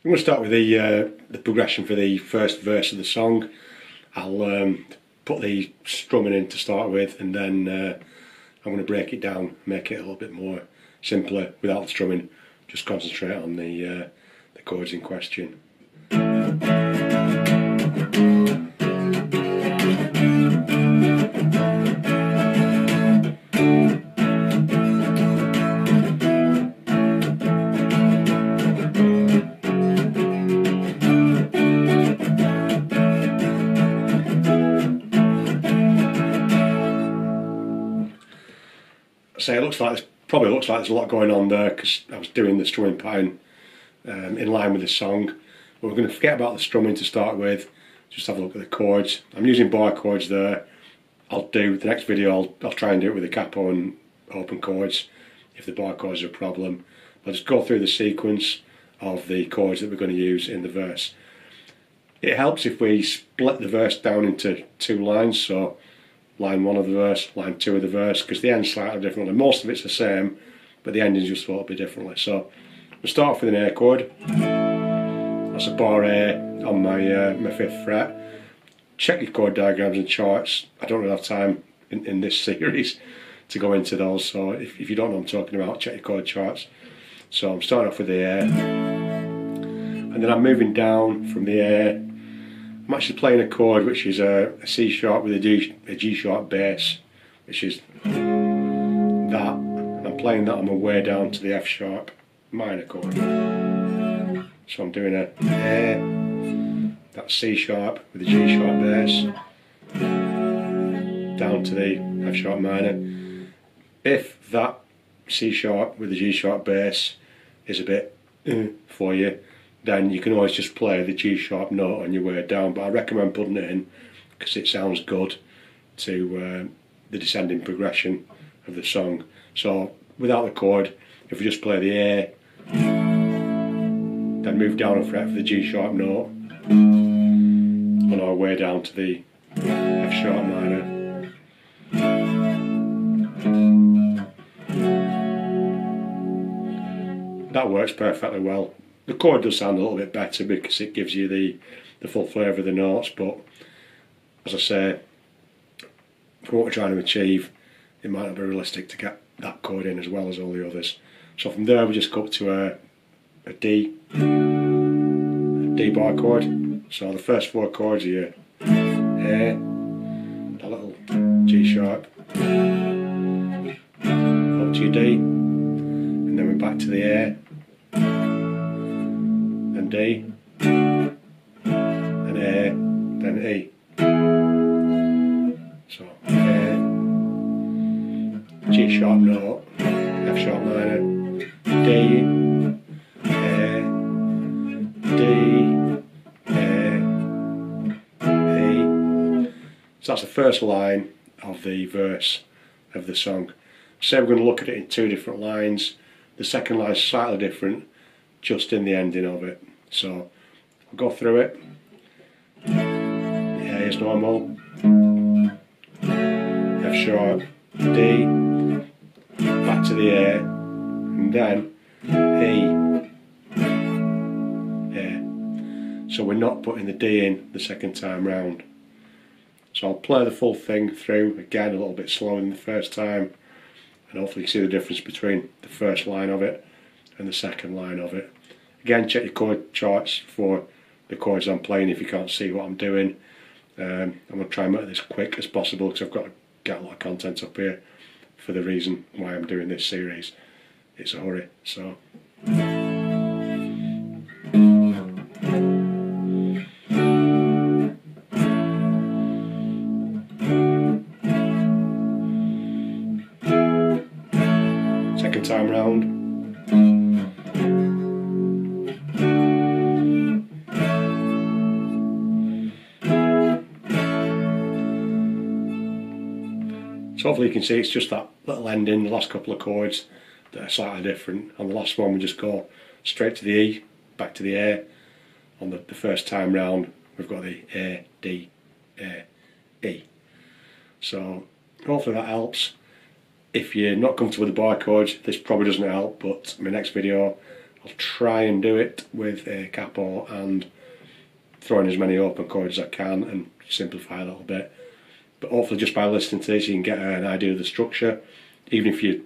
I'm going to start with the progression for the first verse of the song. I'll put the strumming in to start with, and then I'm going to break it down, make it a little bit more simpler without the strumming. Just concentrate on the chords in question. So it probably looks like there's a lot going on there because I was doing the strumming pattern in line with the song. But we're going to forget about the strumming to start with. Just have a look at the chords. I'm using barre chords there. I'll do the next video. I'll try and do it with the capo and open chords if the barre chords are a problem. I'll just go through the sequence of the chords that we're going to use in the verse. It helps if we split the verse down into two lines. So line 1 of the verse, line 2 of the verse, because the end's slightly differently. Most of it's the same, but the ending's just a little bit differently. So we'll start off with an A chord. That's a bar A on my 5th fret. Check your chord diagrams and charts. I don't really have time in this series to go into those, so if you don't know what I'm talking about, check your chord charts. So I'm starting off with the A, and then I'm moving down from the A. I'm actually playing a chord which is a C sharp with a G sharp bass, which is that. I'm playing that on my way down to the F sharp minor chord. So I'm doing a that's C sharp with a G sharp bass, down to the F sharp minor. If that C sharp with the G sharp bass is a bit for you, then you can always just play the G sharp note on your way down, but I recommend putting it in because it sounds good to the descending progression of the song. So without the chord, if we just play the A, then move down a fret for the G sharp note on our way down to the F sharp minor. That works perfectly well. The chord does sound a little bit better because it gives you the full flavour of the notes, but as I say, for what we're trying to achieve, it might not be realistic to get that chord in as well as all the others. So from there we just go up to a D bar chord. So the first 4 chords are your A, a little G sharp, up to your D, and then we're back to the A, and D, and A, then E. So A, G sharp note, F sharp minor, D, A, D, A, E. So that's the first line of the verse of the song. So we're going to look at it in 2 different lines. The second line is slightly different, just in the ending of it. So I'll go through it. The A is normal, F sharp, D, back to the A, and then E, A. So we're not putting the D in the second time round. So I'll play the full thing through, again a little bit slower than the first time, and hopefully you see the difference between the first line of it and the second line of it. Again, check your chord charts for the chords I'm playing if you can't see what I'm doing. I'm going to try and make this quick as possible because I've got to get a lot of content up here for the reason why I'm doing this series. It's a hurry, so. Second time round. So hopefully you can see it's just that little ending, the last couple of chords that are slightly different. On the last one we just go straight to the E, back to the A. On the first time round we've got the A, D, A, E. So hopefully that helps. If you're not comfortable with the barre chords, this probably doesn't help, but in my next video I'll try and do it with a capo and throw in as many open chords as I can and simplify a little bit. But hopefully just by listening to this you can get an idea of the structure. Even if you're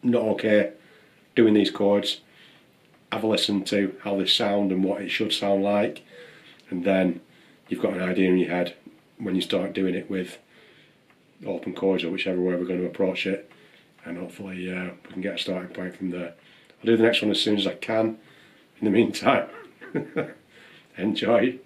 not okay doing these chords, have a listen to how they sound and what it should sound like, and then you've got an idea in your head when you start doing it with open chords or whichever way we're going to approach it, and hopefully we can get a starting point from there. I'll do the next one as soon as I can. In the meantime, enjoy.